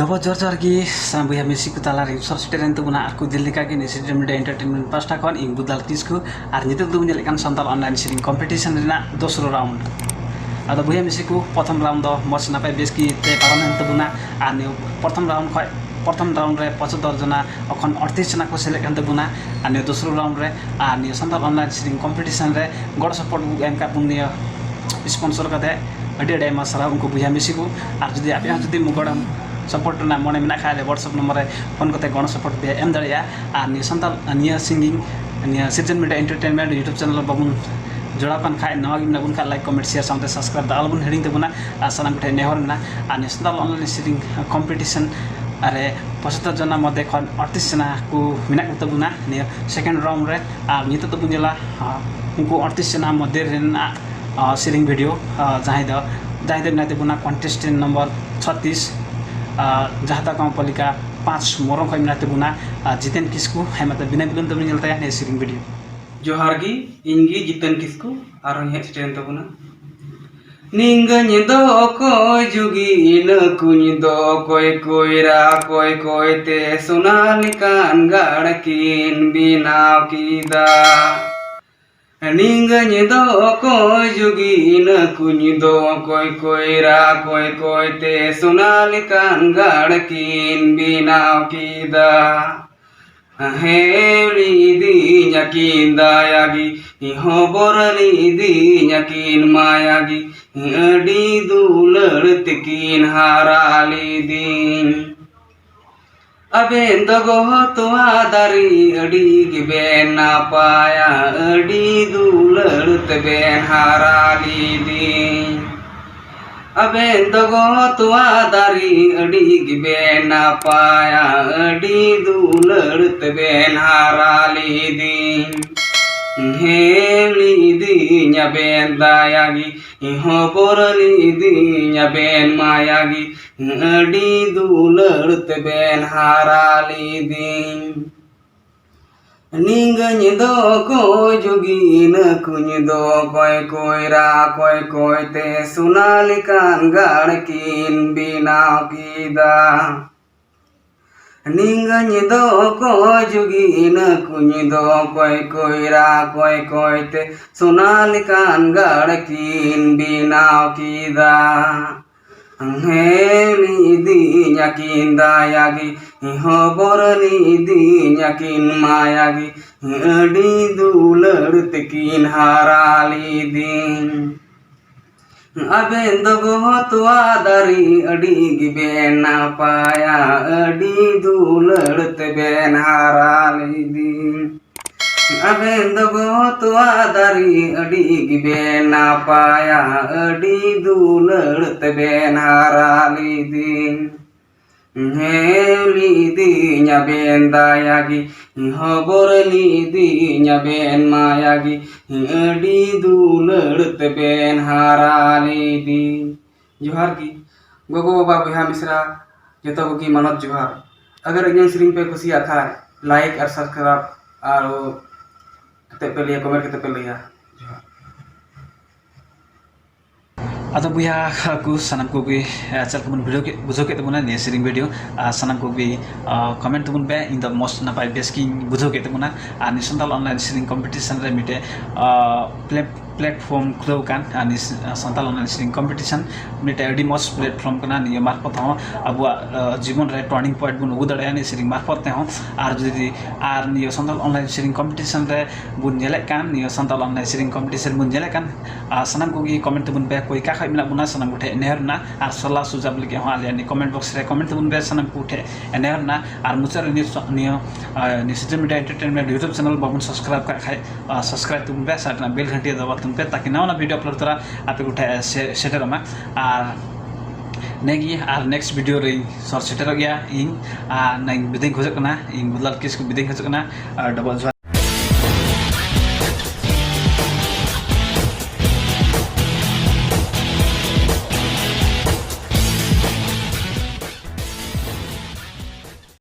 Double George ki sana buya misi ku tala ri sor steren tu buna aku dilika ki ni Citizen Media Entertainment pasta kon ing budal kisku ar nitu tu menjelekan santal online sering competition rina dosro round. Ada buya misi ku prothom round do mos napai beski te paron tu buna ar ni prothom round khoi prothom round re 75 jana okhon 38 jana ko select kan tu buna ar ni dosro round re ar ni santal online sering competition re god support bu em ka punya sponsor kate adi masalah unku buya misi ku ar judi api judi mugodam support na mone mina khale WhatsApp number re phone kote gono support be em daria ar ni santal niya singing niya Citizen Media Entertainment YouTube channel babun jodapan khai nawagi na bun ka like comment share samte subscribe da albun heading te buna sanam kute nehor na ar ni santal online singing competition are 75 jana mode khon 38 jana ku mina kute buna ni second round re ar ni to bunjela unku 38 jana mode rena singing video jahai de nate buna contestant number 36 जहाँ तक पालिका 5 मोरम खै मिनाते बुना जितेन किस्कू है मतलब बिना बिलन तो मिलता है सीरिंग वीडियो जोहार गी इंगी जितेन किस्कू आरो हे स्टेन तबुना निंगन दो कोय जुगी न कुन दो कोयरा कोय ते सोनालिकान गाड़किन बिनाव कीदा निंगन दो कोय जुगी न कुन दो कोयरा कोय ते सोनालिकान गाड़किन बिनाव कीदा हेली दी नकीन दायागी हो बोरली दी नकीन मायागी अडी दूलड़ तकीन हाराली दीन अबेन दगो तो आदारी अडी गिबेन ना पाया अडी दूलड़ तबेन हाराली दीन अबेन दगो तो आदारी अडी गिबेन ना पाया अडी दूलड़ तबेन हाराली दीन हेली दी न्याबेन दायागी हो बोरली दी न्याबेन मायागी अडी दूलड़ तबेन हाराली दीन निंगन दो कोय जुगी न कुन दो कोयरा कोय ते सोनालिकान गाड़किन बिनाव कीदा निंगन दो कोय जुगी न कुन दो कोयरा कोय ते सोनालिकान गाड़किन बिनाव कीदा हेली दी नकीन दायागी हो बोरली दी नकीन मायागी अडी दूलड़ तकीन हाराली दीन अबेन दगो तो आदारी अडी गिबेन ना पाया अडी दूलड़ तबेन हाराली दीन अबेन दगो तो आदारी अडी गिबेन ना पाया अडी दूलड़ तबेन हाराली दीन हेली दी न्याबेन दायागी हो बोरली दी न्याबेन मायागी अडी दूलड़ तबेन हाराली दीन जोहार की गोगो बाबा बहा मिश्रा जतो को की मानत जोहार अगर इन सीरिंग पे खुशी आखा लाइक और सब्सक्राइब और कते पे लिया कमेंट कते पे लिया जोहार atau buya aku sanam ko bi chal kumun video ke bujo ke tumuna ne sering video sanam ko bi comment tumun be in the most na pai basking bujo ke tumuna ani santal online sering competition re mite platform klo kan ani santal online sering competition mite adi most platform kana ni marfat ho abu जीवन रे turning point बुन उगु दड़े नि सिरिंग मार्फत हो are जदि are नि Santal online सिरिंग competition रे बुन जेले कान नि संताल ऑनलाइन सिरिंग कंपटीशन बुन जेले कान सनम को की कमेंट बुन बे कोई का खाइना बुना सनम उठे नेहरना आर सल्ला सुझाव लिखे हो आले नि कमेंट बॉक्स रे कमेंट बुन बे सनम को उठे नेहरना आर मुचर नि Citizen Media Entertainment YouTube channel babun subscribe का खाइ सब्सक्राइब तुम बे साटना बेल घंटी दबा तुम पे ताकि नवा वीडियो अपलोड करा आपे उठे शेयर मा आर नेगी आर नेक्स्ट वीडियो रे सर सेटर गया इन नई बिदिंग खोजक ना इन बुदलाल किसको बिदिंग खोजक ना डबल